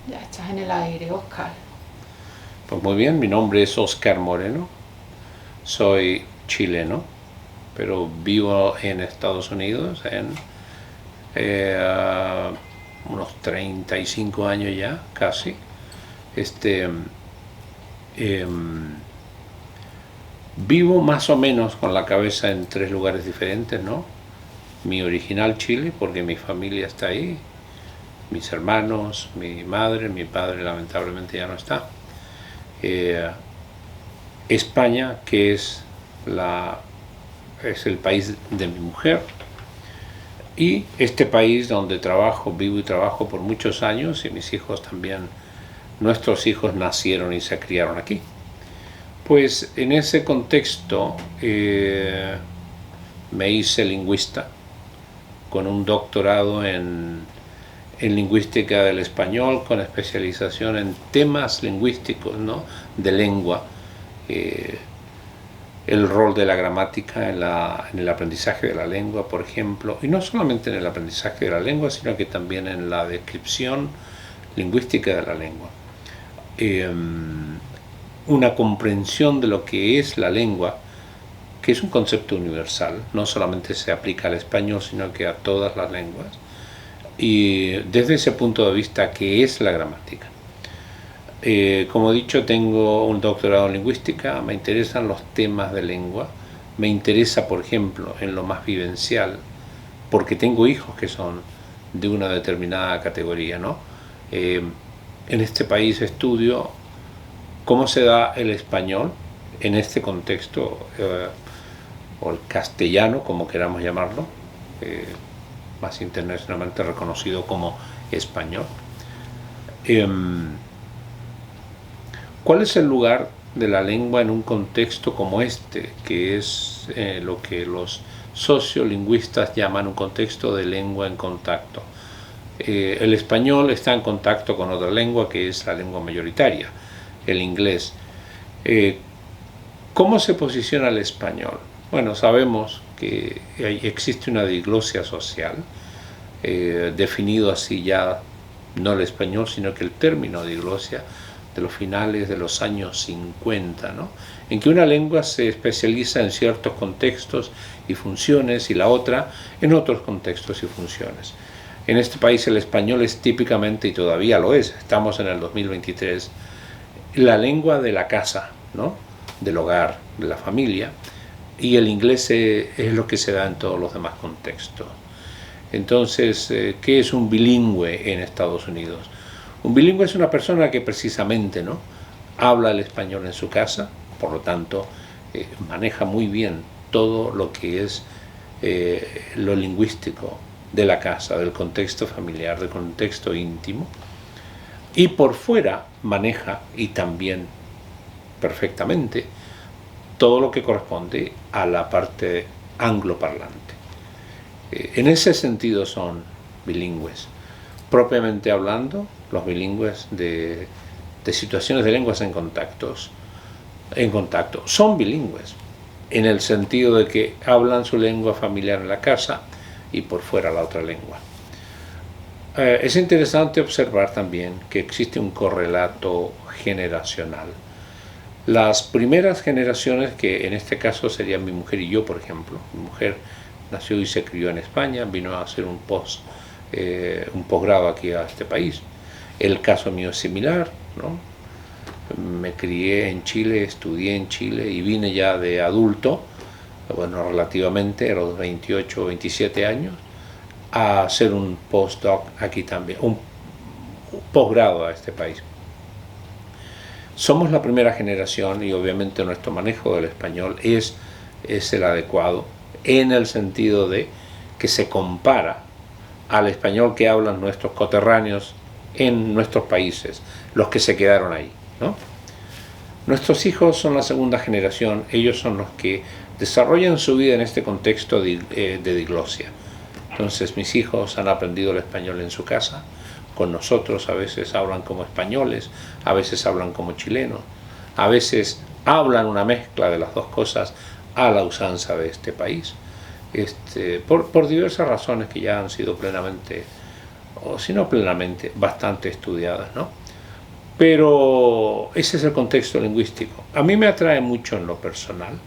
Ya estás en el aire, Oscar. Pues muy bien, mi nombre es Oscar Moreno, soy chileno, pero vivo en Estados Unidos en eh, unos 35 años ya, casi. Este, em, Vivo más o menos con la cabeza en tres lugares diferentes, ¿no? Mi original Chile, porque mi familia está ahí, mis hermanos, mi madre, mi padre lamentablemente ya no está. Eh, España, que es el país de mi mujer, y este país donde trabajo, vivo y trabajo por muchos años, y mis hijos también, nuestros hijos nacieron y se criaron aquí. Pues en ese contexto me hice lingüista con un doctorado en lingüística del español, con especialización en temas lingüísticos, ¿no? De lengua, eh, el rol de la gramática en el aprendizaje de la lengua, por ejemplo, y no solamente en el aprendizaje de la lengua, sino que también en la descripción lingüística de la lengua. Eh, una comprensión de lo que es la lengua, que es un concepto universal, no solamente se aplica al español, sino que a todas las lenguas, y desde ese punto de vista, ¿qué es la gramática? Como he dicho, tengo un doctorado en lingüística, me interesan los temas de lengua, me interesa, por ejemplo, en lo más vivencial, porque tengo hijos que son de una determinada categoría, ¿no? Eh, en este país estudio cómo se da el español en este contexto, o el castellano, como queramos llamarlo, eh, más internacionalmente reconocido como español. Eh, ¿Cuál es el lugar de la lengua en un contexto como este, que es lo que los sociolingüistas llaman un contexto de lengua en contacto? El español está en contacto con otra lengua que es la lengua mayoritaria, el inglés. Eh, ¿Cómo se posiciona el español? Bueno, sabemos que existe una diglosia social, definido así ya no el español, sino que el término diglosia de los finales de los años 50, ¿no? En que una lengua se especializa en ciertos contextos y funciones y la otra en otros contextos y funciones. En este país el español es típicamente, y todavía lo es, estamos en el 2023, la lengua de la casa, ¿no? Del hogar, de la familia, y el inglés es lo que se da en todos los demás contextos. Entonces, ¿qué es un bilingüe en Estados Unidos? Un bilingüe es una persona que precisamente, ¿no?, habla el español en su casa, por lo tanto, maneja muy bien todo lo que es lo lingüístico de la casa, del contexto familiar, del contexto íntimo, y por fuera maneja y también perfectamente todo lo que corresponde a la parte angloparlante. En ese sentido son bilingües. Propiamente hablando, los bilingües de situaciones de lenguas en contacto son bilingües, en el sentido de que hablan su lengua familiar en la casa y por fuera la otra lengua. Es interesante observar también que existe un correlato generacional. Las primeras generaciones, que en este caso serían mi mujer y yo, por ejemplo, mi mujer nació y se crió en España, vino a hacer un posgrado aquí a este país. El caso mío es similar, ¿no? Me crié en Chile, estudié en Chile y vine ya de adulto, bueno, relativamente, a los 28 o 27 años, a hacer un postdoc aquí también, un posgrado a este país. Somos la primera generación y obviamente nuestro manejo del español es el adecuado, en el sentido de que se compara al español que hablan nuestros coterráneos en nuestros países, los que se quedaron ahí, ¿no? Nuestros hijos son la segunda generación, ellos son los que desarrollan su vida en este contexto de diglosia. Entonces mis hijos han aprendido el español en su casa, con nosotros a veces hablan como españoles, a veces hablan como chilenos, a veces hablan una mezcla de las dos cosas a la usanza de este país, por diversas razones que ya han sido plenamente o si no plenamente, bastante estudiadas, ¿no? Pero ese es el contexto lingüístico. A mí me atrae mucho en lo personal,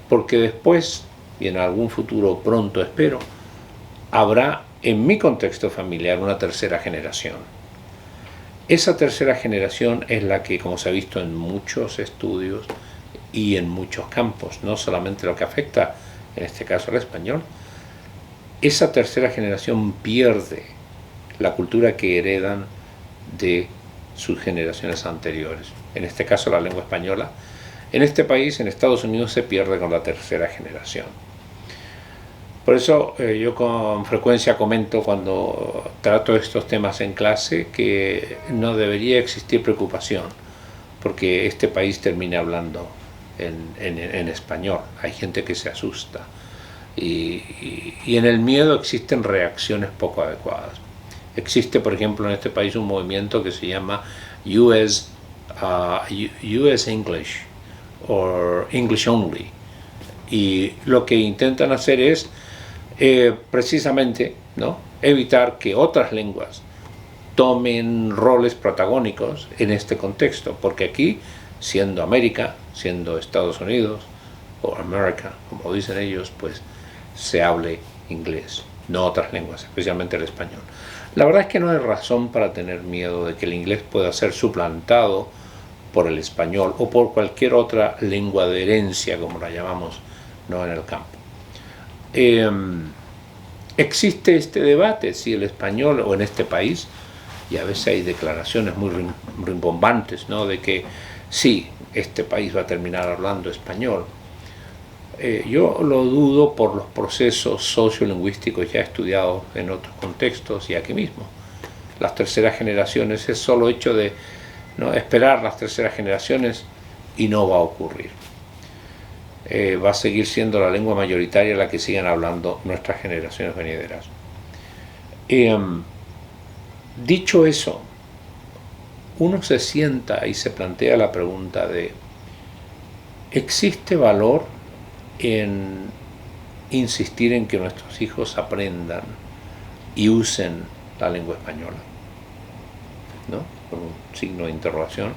porque después, y en algún futuro pronto espero, habrá en mi contexto familiar una tercera generación. Esa tercera generación es la que, como se ha visto en muchos estudios y en muchos campos, no solamente lo que afecta, en este caso al español, esa tercera generación pierde la cultura que heredan de sus generaciones anteriores. En este caso la lengua española. En este país, en Estados Unidos, se pierde con la tercera generación. Por eso yo con frecuencia comento cuando trato estos temas en clase que no debería existir preocupación porque este país termine hablando en español. Hay gente que se asusta y en el miedo existen reacciones poco adecuadas. Existe, por ejemplo, en este país un movimiento que se llama US English o English Only, y lo que intentan hacer es precisamente, ¿no?, evitar que otras lenguas tomen roles protagónicos en este contexto, porque aquí, siendo América, siendo Estados Unidos o América, como dicen ellos, pues se hable inglés, no otras lenguas, especialmente el español. La verdad es que no hay razón para tener miedo de que el inglés pueda ser suplantado por el español o por cualquier otra lengua de herencia, como la llamamos, ¿no?, en el campo. Existe este debate si el español, o en este país, y a veces hay declaraciones muy rimbombantes, ¿no?, de que sí, este país va a terminar hablando español. Yo lo dudo por los procesos sociolingüísticos ya estudiados en otros contextos y aquí mismo. Las terceras generaciones, es solo hecho de, ¿no?, esperar las terceras generaciones y no va a ocurrir. Va a seguir siendo la lengua mayoritaria la que sigan hablando nuestras generaciones venideras. Dicho eso, uno se sienta y se plantea la pregunta de: ¿existe valor en insistir en que nuestros hijos aprendan y usen la lengua española? ¿No?, con un signo de interrogación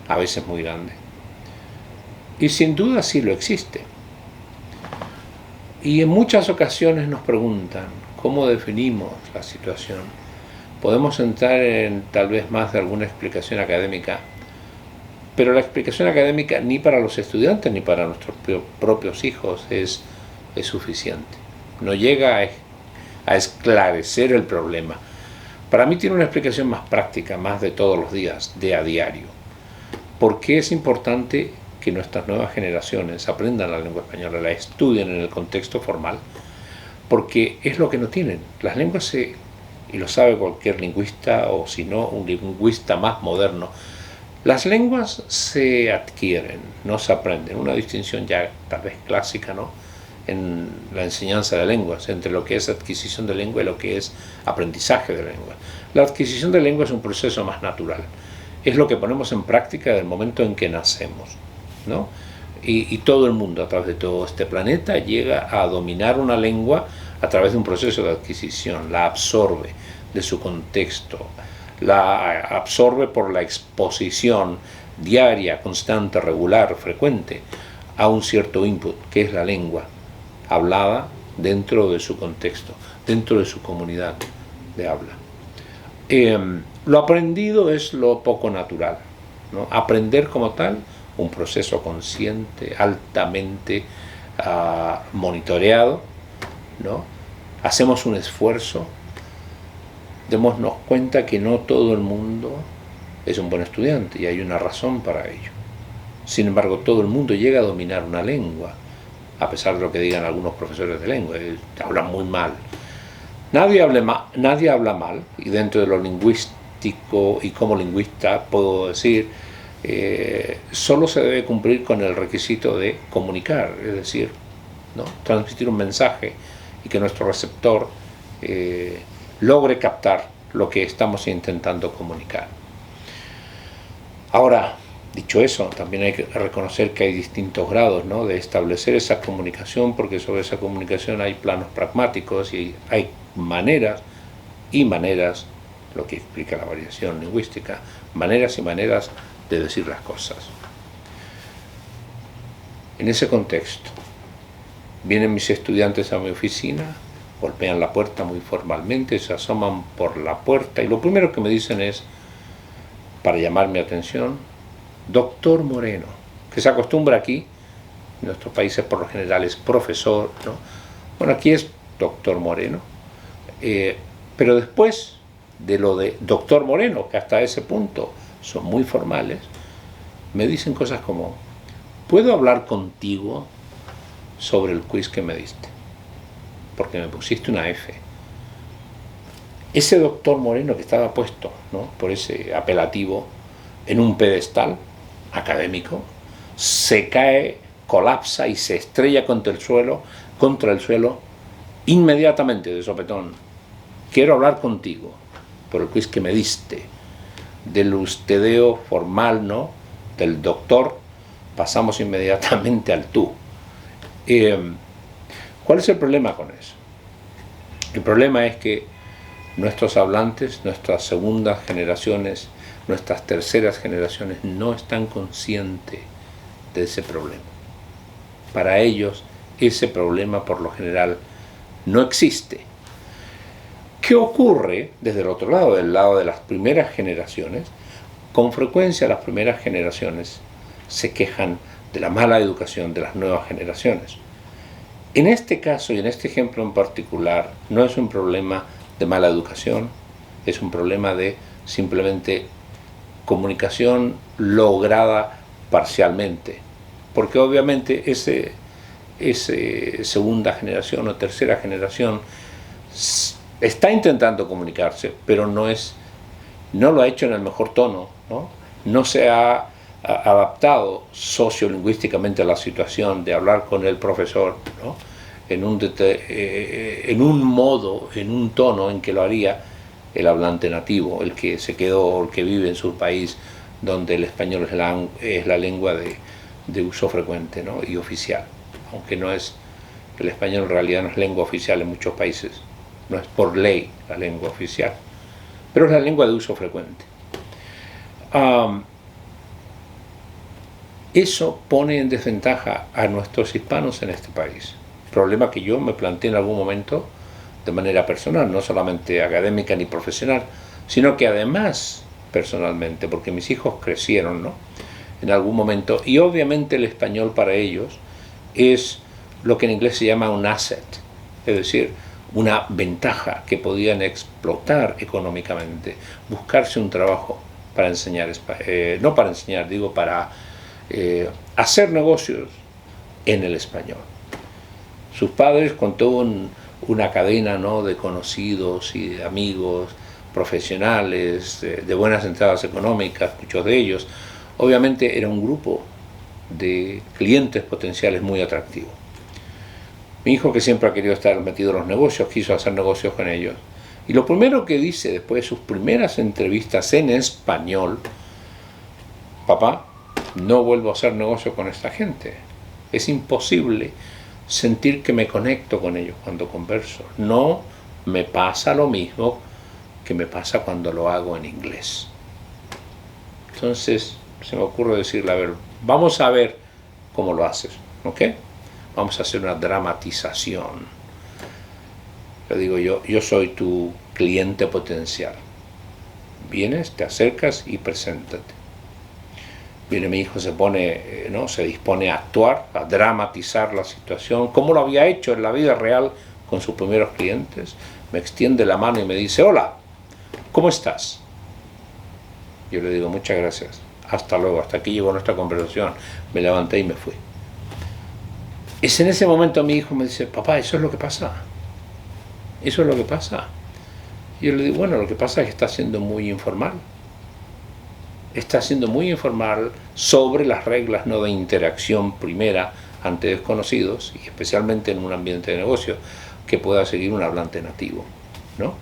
a veces muy grande. Y sin duda sí lo existe. Y en muchas ocasiones nos preguntan cómo definimos la situación. Podemos entrar en tal vez más de alguna explicación académica, pero la explicación académica ni para los estudiantes ni para nuestros propios hijos es suficiente. No llega a esclarecer el problema. Para mí tiene una explicación más práctica, más de todos los días, de a diario. ¿Por qué es importante que nuestras nuevas generaciones aprendan la lengua española, la estudien en el contexto formal? Porque es lo que no tienen. Las lenguas y lo sabe cualquier lingüista, o si no, un lingüista más moderno, las lenguas se adquieren, no se aprenden. Una distinción ya tal vez clásica, ¿no?, en la enseñanza de lenguas, entre lo que es adquisición de lengua y lo que es aprendizaje de lengua. La adquisición de lengua es un proceso más natural. Es lo que ponemos en práctica del momento en que nacemos, ¿no? Y todo el mundo, a través de todo este planeta, llega a dominar una lengua a través de un proceso de adquisición. La absorbe de su contexto, la absorbe por la exposición diaria, constante, regular, frecuente a un cierto input, que es la lengua hablada dentro de su contexto, dentro de su comunidad de habla. Lo aprendido es lo poco natural, ¿no? Aprender como tal, un proceso consciente, altamente monitoreado, ¿no? Hacemos un esfuerzo, démonos cuenta que no todo el mundo es un buen estudiante y hay una razón para ello. Sin embargo, todo el mundo llega a dominar una lengua, a pesar de lo que digan algunos profesores de lengua, hablan muy mal. Nadie habla mal, y dentro de lo lingüístico y como lingüista puedo decir, solo se debe cumplir con el requisito de comunicar, es decir, ¿no?, transmitir un mensaje y que nuestro receptor logre captar lo que estamos intentando comunicar. Ahora, dicho eso, también hay que reconocer que hay distintos grados, ¿no?, de establecer esa comunicación, porque sobre esa comunicación hay planos pragmáticos y hay maneras y maneras, lo que explica la variación lingüística, maneras y maneras de decir las cosas. En ese contexto, vienen mis estudiantes a mi oficina, golpean la puerta muy formalmente, se asoman por la puerta y lo primero que me dicen es, para llamar mi atención, doctor Moreno, que se acostumbra aquí, en nuestros países por lo general es profesor, ¿no? Bueno, aquí es doctor Moreno, pero después de lo de doctor Moreno, que hasta ese punto son muy formales, me dicen cosas como, ¿puedo hablar contigo sobre el quiz que me diste? Porque me pusiste una F. Ese doctor Moreno que estaba puesto, ¿no?, por ese apelativo en un pedestal académico, se cae, colapsa y se estrella contra el suelo inmediatamente de sopetón. Quiero hablar contigo por el quiz que me diste. Del ustedeo formal, ¿no?, del doctor, pasamos inmediatamente al tú. ¿Cuál es el problema con eso? El problema es que nuestros hablantes, nuestras segundas generaciones, nuestras terceras generaciones no están conscientes de ese problema. Para ellos ese problema por lo general no existe. ¿Qué ocurre desde el otro lado, del lado de las primeras generaciones? Con frecuencia las primeras generaciones se quejan de la mala educación de las nuevas generaciones. En este caso y en este ejemplo en particular no es un problema de mala educación, es un problema de simplemente comunicación lograda parcialmente, porque obviamente ese segunda generación o tercera generación está intentando comunicarse, pero no lo ha hecho en el mejor tono, no se ha adaptado sociolingüísticamente a la situación de hablar con el profesor, ¿no?, en un modo, en un tono en que lo haría el hablante nativo, el que se quedó, el que vive en su país, donde el español es la lengua de uso frecuente, ¿no?, y oficial, aunque no es, el español en realidad no es lengua oficial en muchos países, no es por ley la lengua oficial, pero es la lengua de uso frecuente. Eso pone en desventaja a nuestros hispanos en este país, problema que yo me planteé en algún momento de manera personal, no solamente académica ni profesional, sino que además personalmente, porque mis hijos crecieron, ¿no?, en algún momento, y obviamente el español para ellos es lo que en inglés se llama un asset, es decir, una ventaja que podían explotar económicamente, buscarse un trabajo para enseñar, no para enseñar, digo, para hacer negocios en el español. Sus padres, con toda una cadena, ¿no?, de conocidos y de amigos profesionales, de buenas entradas económicas, muchos de ellos, obviamente era un grupo de clientes potenciales muy atractivo. Mi hijo, que siempre ha querido estar metido en los negocios, quiso hacer negocios con ellos. Y lo primero que dice después de sus primeras entrevistas en español: papá, no vuelvo a hacer negocio con esta gente. Es imposible sentir que me conecto con ellos cuando converso. No me pasa lo mismo que me pasa cuando lo hago en inglés. Entonces se me ocurre decirle, a ver, vamos a ver cómo lo haces, ¿ok? Vamos a hacer una dramatización. Le digo yo soy tu cliente potencial. Vienes, te acercas y preséntate. Viene mi hijo, se dispone a actuar, a dramatizar la situación, como lo había hecho en la vida real con sus primeros clientes. Me extiende la mano y me dice, hola, ¿cómo estás? Yo le digo, muchas gracias, hasta luego, hasta aquí llegó nuestra conversación. Me levanté y me fui. Es en ese momento mi hijo me dice, papá, ¿eso es lo que pasa? ¿Eso es lo que pasa? Y yo le digo, bueno, lo que pasa es que está siendo muy informal. Está siendo muy informal sobre las reglas, no de interacción primera ante desconocidos, y especialmente en un ambiente de negocio que pueda seguir un hablante nativo, ¿no?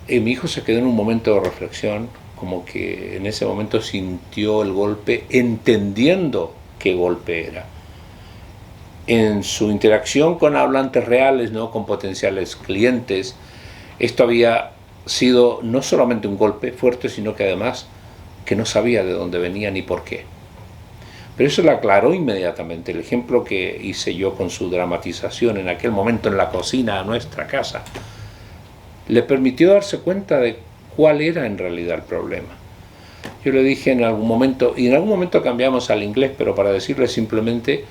Y mi hijo se quedó en un momento de reflexión, como que en ese momento sintió el golpe, entendiendo qué golpe era. En su interacción con hablantes reales, no con potenciales clientes, Esto había sido no solamente un golpe fuerte, sino que además que no sabía de dónde venía ni por qué. Pero eso lo aclaró inmediatamente. El ejemplo que hice yo con su dramatización en aquel momento en la cocina de nuestra casa le permitió darse cuenta de cuál era en realidad el problema. Yo le dije en algún momento, y en algún momento cambiamos al inglés, pero para decirle simplemente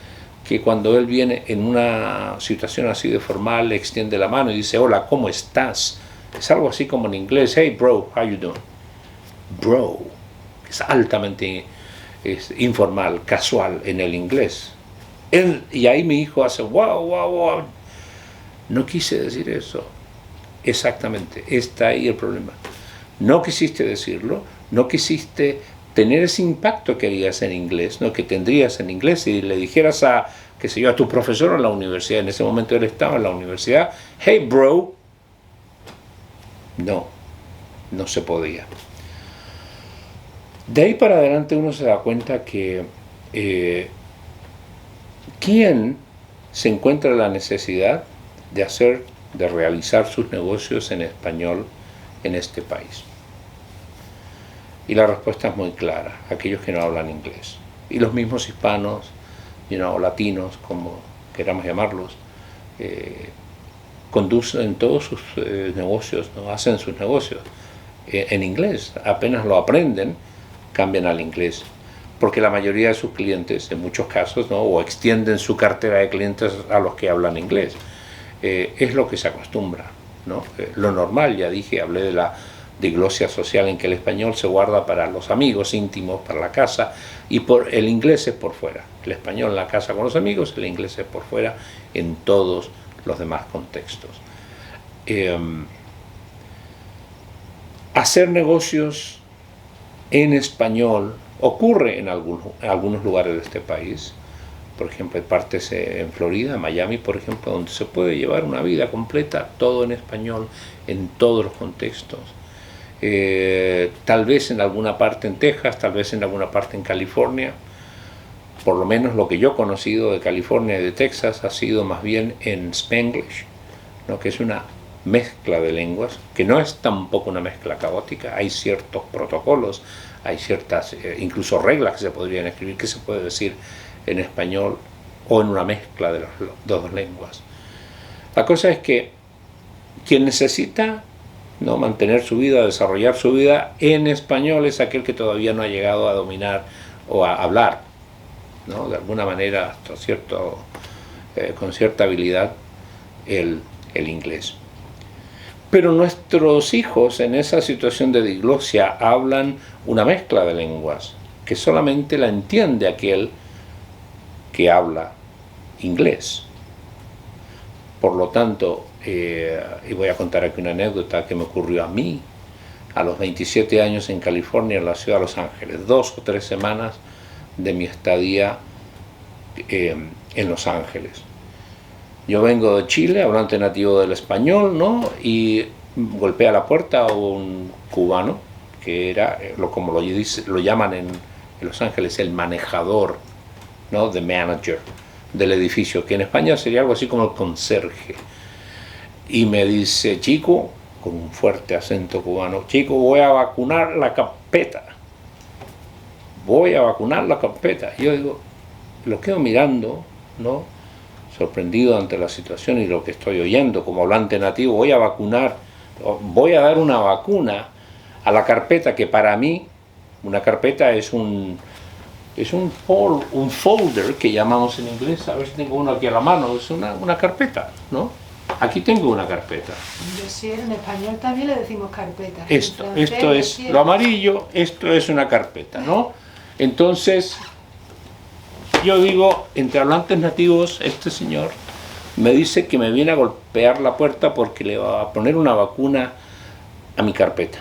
que cuando él viene en una situación así de formal, le extiende la mano y dice, hola, ¿cómo estás? Es algo así como en inglés, hey bro, how you doing? Bro, es altamente informal, casual en el inglés. Y ahí mi hijo hace, wow, wow, wow. No quise decir eso. Exactamente, está ahí el problema. No quisiste decirlo, no quisiste tener ese impacto que harías en inglés, ¿no? Que tendrías en inglés si le dijeras a, qué sé yo, a tu profesor en la universidad, en ese momento él estaba en la universidad, hey bro. No, no se podía. De ahí para adelante uno se da cuenta que ¿quién se encuentra la necesidad de realizar sus negocios en español en este país? Y la respuesta es muy clara, aquellos que no hablan inglés. Y los mismos hispanos, o latinos, como queramos llamarlos, conducen todos sus negocios, ¿no? Hacen sus negocios en inglés. Apenas lo aprenden, cambian al inglés. Porque la mayoría de sus clientes, en muchos casos, ¿no? O extienden su cartera de clientes a los que hablan inglés. Es lo que se acostumbra, ¿no? Lo normal, ya dije, hablé de la diglosia social en que el español se guarda para los amigos íntimos, para la casa, y el inglés es por fuera. El español en la casa con los amigos, el inglés es por fuera en todos los demás contextos. Hacer negocios en español ocurre en algunos lugares de este país. Por ejemplo, hay partes en Florida, Miami, por ejemplo, donde se puede llevar una vida completa, todo en español, en todos los contextos. Tal vez en alguna parte en Texas, tal vez en alguna parte en California. Por lo menos lo que yo he conocido de California y de Texas ha sido más bien en Spanglish, ¿no? Que es una mezcla de lenguas, que no es tampoco una mezcla caótica. Hay ciertos protocolos, hay ciertas, incluso reglas que se podrían escribir, que se puede decir en español o en una mezcla de las dos lenguas. La cosa es que quien necesita, ¿no?, mantener su vida, desarrollar su vida en español es aquel que todavía no ha llegado a dominar o a hablar, ¿no?, de alguna manera, hasta con cierta habilidad, el inglés. Pero nuestros hijos en esa situación de diglosia hablan una mezcla de lenguas que solamente la entiende aquel que habla inglés. Por lo tanto, y voy a contar aquí una anécdota que me ocurrió a mí a los 27 años en California, en la ciudad de Los Ángeles, 2 o 3 semanas de mi estadía en Los Ángeles. Yo vengo de Chile, hablante nativo del español, ¿no? Y golpea la puerta a un cubano, que era, como lo llaman en Los Ángeles, el manejador, ¿no? The manager del edificio, que en España sería algo así como el conserje. Y me dice, chico, con un fuerte acento cubano, chico, voy a vacunar la carpeta. Voy a vacunar la carpeta. Y yo digo, lo quedo mirando, ¿no?, sorprendido ante la situación y lo que estoy oyendo como hablante nativo. Voy a vacunar, voy a dar una vacuna a la carpeta, que para mí una carpeta es un folder que llamamos en inglés. A ver si tengo uno aquí a la mano. Es una carpeta, ¿no? Aquí tengo una carpeta. Yo sí, en español también le decimos carpeta. Esto es lo amarillo, esto es una carpeta, ¿no? Entonces, yo digo, entre hablantes nativos, este señor me dice que me viene a golpear la puerta porque le va a poner una vacuna a mi carpeta.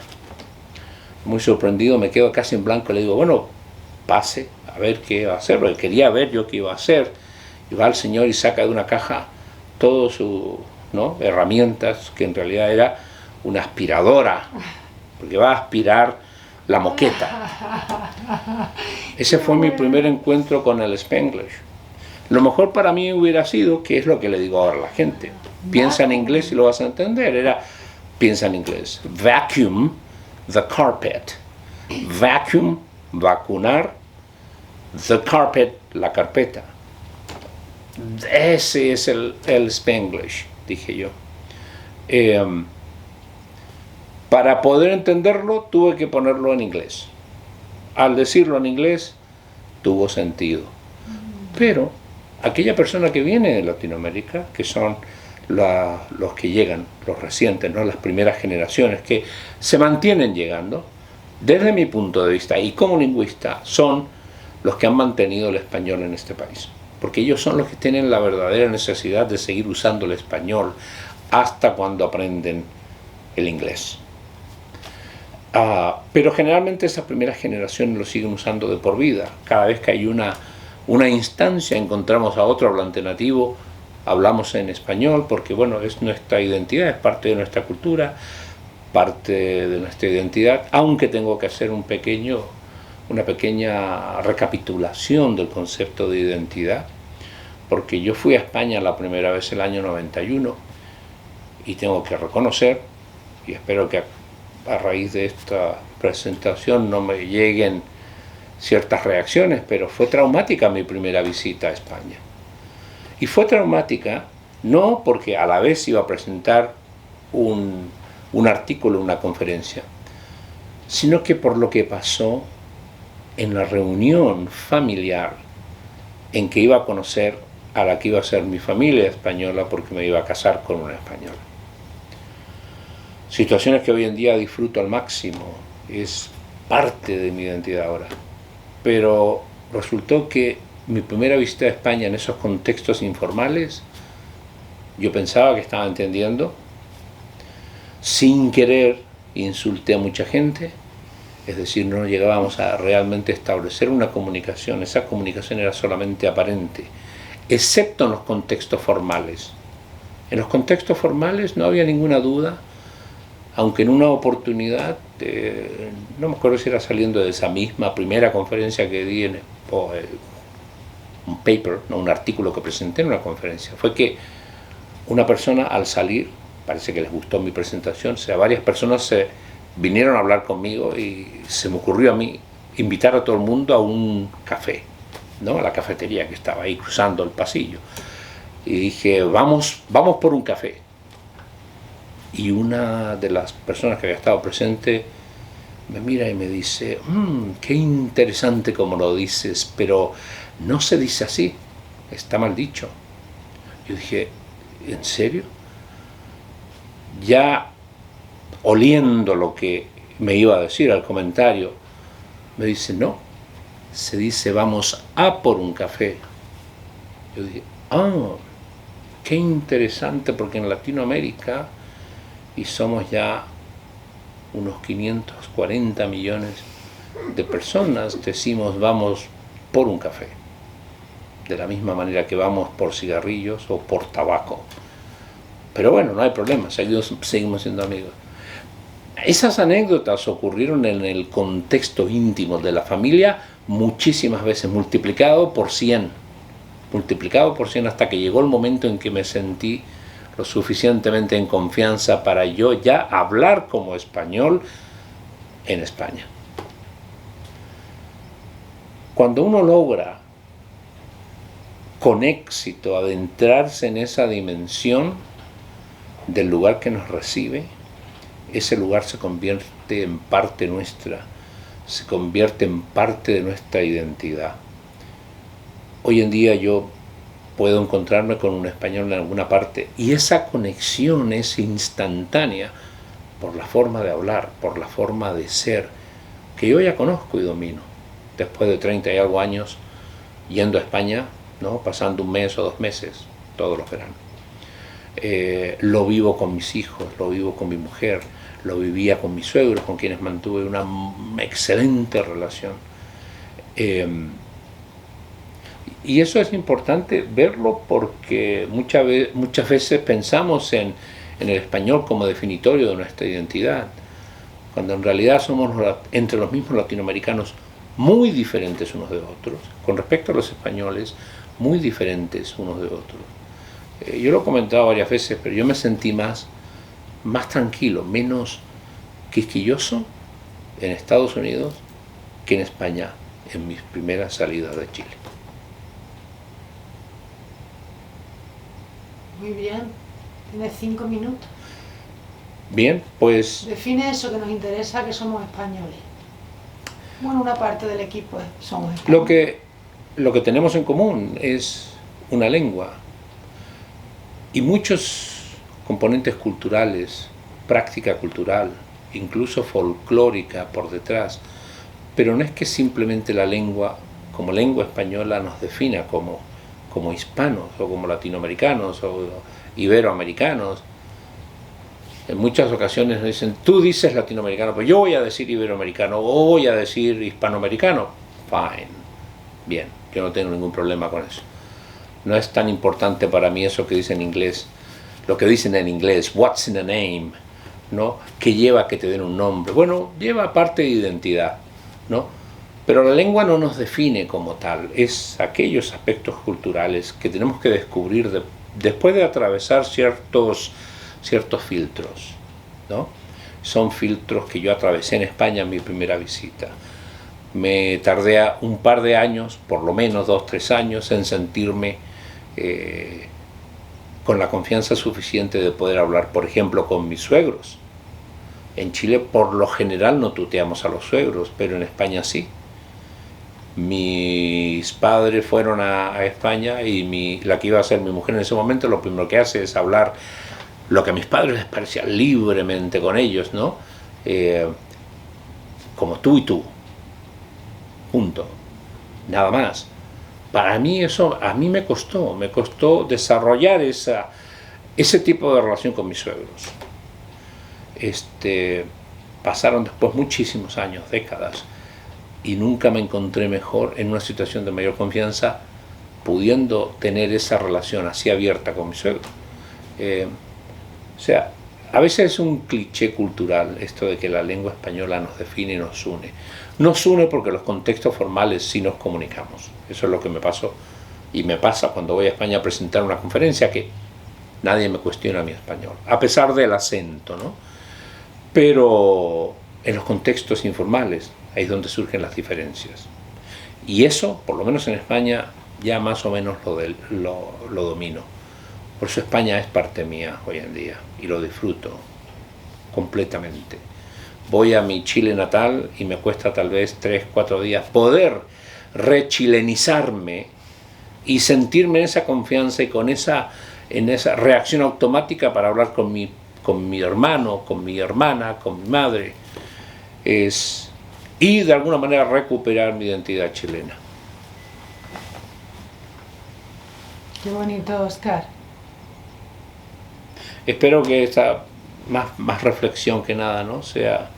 Muy sorprendido, me quedo casi en blanco, le digo, bueno, pase a ver qué va a hacer, porque quería ver yo qué iba a hacer. Y va el señor y saca de una caja todo sus, ¿no?, herramientas, que en realidad era una aspiradora, porque va a aspirar la moqueta. Ese fue mi primer encuentro con el Spanglish. Lo mejor para mí hubiera sido, que es lo que le digo ahora a la gente, piensa en inglés y lo vas a entender, era piensa en inglés. Vacuum the carpet. Vacuum, vacunar. The carpet, la carpeta. Ese es el Spanglish, dije yo. Para poder entenderlo, tuve que ponerlo en inglés. Al decirlo en inglés, tuvo sentido. Pero aquella persona que viene de Latinoamérica, que son los que llegan, los recientes, ¿no? Las primeras generaciones que se mantienen llegando, desde mi punto de vista y como lingüista, son los que han mantenido el español en este país. Porque ellos son los que tienen la verdadera necesidad de seguir usando el español hasta cuando aprenden el inglés. Pero generalmente esas primeras generaciones lo siguen usando de por vida. Cada vez que hay una instancia, encontramos a otro hablante nativo, hablamos en español, porque bueno, es nuestra identidad, es parte de nuestra cultura, parte de nuestra identidad, aunque tengo que hacer una pequeña recapitulación del concepto de identidad, porque yo fui a España la primera vez el año 91 y tengo que reconocer, y espero que a raíz de esta presentación no me lleguen ciertas reacciones, pero fue traumática mi primera visita a España. Y fue traumática no porque a la vez iba a presentar un artículo, una conferencia, sino que por lo que pasó en la reunión familiar en que iba a conocer a la que iba a ser mi familia española, porque me iba a casar con una española. Situaciones que hoy en día disfruto al máximo, es parte de mi identidad ahora. Pero resultó que mi primera visita a España en esos contextos informales, yo pensaba que estaba entendiendo, sin querer insulté a mucha gente, es decir, no llegábamos a realmente establecer una comunicación, esa comunicación era solamente aparente, excepto en los contextos formales. En los contextos formales no había ninguna duda, aunque en una oportunidad, no me acuerdo si era saliendo de esa misma primera conferencia que di un paper, no, un artículo que presenté en una conferencia, fue que una persona al salir, parece que les gustó mi presentación, o sea, varias personas se vinieron a hablar conmigo y se me ocurrió a mí invitar a todo el mundo a un café, ¿no? A la cafetería que estaba ahí cruzando el pasillo. Y dije, vamos por un café. Y una de las personas que había estado presente me mira y me dice, qué interesante como lo dices, pero no se dice así, está mal dicho. Yo dije, ¿en serio? Ya oliendo lo que me iba a decir al comentario, me dice, no, se dice vamos a por un café. Yo dije, qué interesante, porque en Latinoamérica, y somos ya unos 540 millones de personas, decimos vamos por un café, de la misma manera que vamos por cigarrillos o por tabaco. Pero bueno, no hay problema, seguimos siendo amigos. Esas anécdotas ocurrieron en el contexto íntimo de la familia, muchísimas veces multiplicado por 100 hasta que llegó el momento en que me sentí lo suficientemente en confianza para yo ya hablar como español en España. Cuando uno logra con éxito adentrarse en esa dimensión del lugar que nos recibe, ese lugar se convierte en parte nuestra, se convierte en parte de nuestra identidad. Hoy en día yo puedo encontrarme con un español en alguna parte y esa conexión es instantánea por la forma de hablar, por la forma de ser, que yo ya conozco y domino. Después de 30 y algo años yendo a España, ¿no? Pasando un mes o 2 meses, todos los veranos. Lo vivo con mis hijos, lo vivo con mi mujer, lo vivía con mis suegros, con quienes mantuve una excelente relación. Y eso es importante verlo porque muchas veces pensamos en el español como definitorio de nuestra identidad, cuando en realidad somos entre los mismos latinoamericanos muy diferentes unos de otros, con respecto a los españoles, muy diferentes unos de otros. Yo lo he comentado varias veces, pero yo me sentí más más tranquilo, menos quisquilloso en Estados Unidos que en España en mis primeras salidas de Chile. Muy bien. Tienes 5 minutos. Bien, pues Define eso que nos interesa, que somos españoles. Bueno, una parte del equipo somos españoles. lo que tenemos en común es una lengua y muchos componentes culturales, práctica cultural, incluso folclórica por detrás, pero no es que simplemente la lengua, como lengua española, nos defina como hispanos o como latinoamericanos o iberoamericanos. En muchas ocasiones nos dicen, tú dices latinoamericano, pero yo voy a decir iberoamericano o voy a decir hispanoamericano. Fine, bien, yo no tengo ningún problema con eso. No es tan importante para mí eso que dicen en inglés, lo que dicen en inglés, what's in a name, ¿no? ¿Qué lleva que te den un nombre? Bueno, lleva parte de identidad, ¿no? Pero la lengua no nos define como tal, es aquellos aspectos culturales que tenemos que descubrir después de atravesar ciertos filtros, ¿no? Son filtros que yo atravesé en España en mi primera visita. Me tardé un par de años, por lo menos 2 o 3 años, en sentirme con la confianza suficiente de poder hablar, por ejemplo, con mis suegros. En Chile por lo general no tuteamos a los suegros, pero en España sí. Mis padres fueron a España y la que iba a ser mi mujer en ese momento, lo primero que hace es hablar lo que a mis padres les parecía libremente con ellos, ¿no? Como tú y tú, punto, nada más. Para mí eso, a mí me costó desarrollar ese tipo de relación con mis suegros. Pasaron después muchísimos años, décadas, y nunca me encontré mejor en una situación de mayor confianza pudiendo tener esa relación así abierta con mi suegro. O sea, a veces es un cliché cultural esto de que la lengua española nos define y nos une. Nos une porque los contextos formales sí nos comunicamos. Eso es lo que me pasó y me pasa cuando voy a España a presentar una conferencia, que nadie me cuestiona mi español, a pesar del acento, ¿no? Pero en los contextos informales ahí es donde surgen las diferencias. Y eso, por lo menos en España, ya más o menos lo domino. Por eso España es parte mía hoy en día y lo disfruto completamente. Voy a mi Chile natal y me cuesta tal vez 3 o 4 días poder rechilenizarme y sentirme en esa confianza y en esa reacción automática para hablar con mi hermano, con mi hermana, con mi madre. Y de alguna manera recuperar mi identidad chilena. Qué bonito, Óscar. Espero que esta más reflexión que nada, ¿no? sea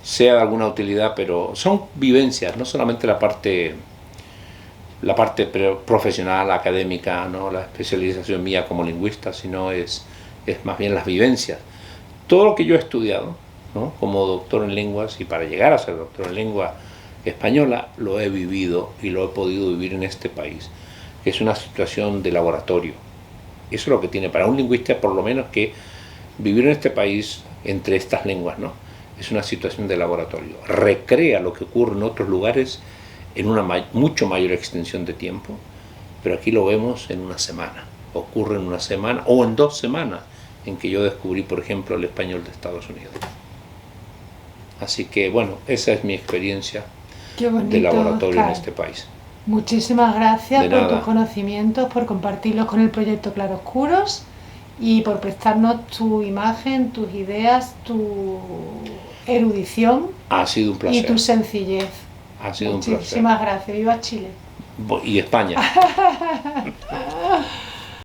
de alguna utilidad, pero son vivencias, no solamente la parte profesional, académica, ¿no? La especialización mía como lingüista, sino es más bien las vivencias. Todo lo que yo he estudiado, ¿no? Como doctor en lenguas, y para llegar a ser doctor en lengua española, lo he vivido y lo he podido vivir en este país, que es una situación de laboratorio. Eso es lo que tiene para un lingüista, por lo menos, que vivir en este país entre estas lenguas, ¿no? Es una situación de laboratorio. Recrea lo que ocurre en otros lugares en una mucho mayor extensión de tiempo, pero aquí lo vemos en una semana. Ocurre en una semana o en 2 semanas, en que yo descubrí, por ejemplo, el español de Estados Unidos. Así que, bueno, esa es mi experiencia de laboratorio, Óscar, en este país. Muchísimas gracias De por nada. tus conocimientos, por compartirlos con el proyecto Claroscuros y por prestarnos tu imagen, tus ideas, tu erudición Ha sido un placer. y tu sencillez. Ha sido un placer. Muchísimas gracias. ¡Viva Chile! Y España.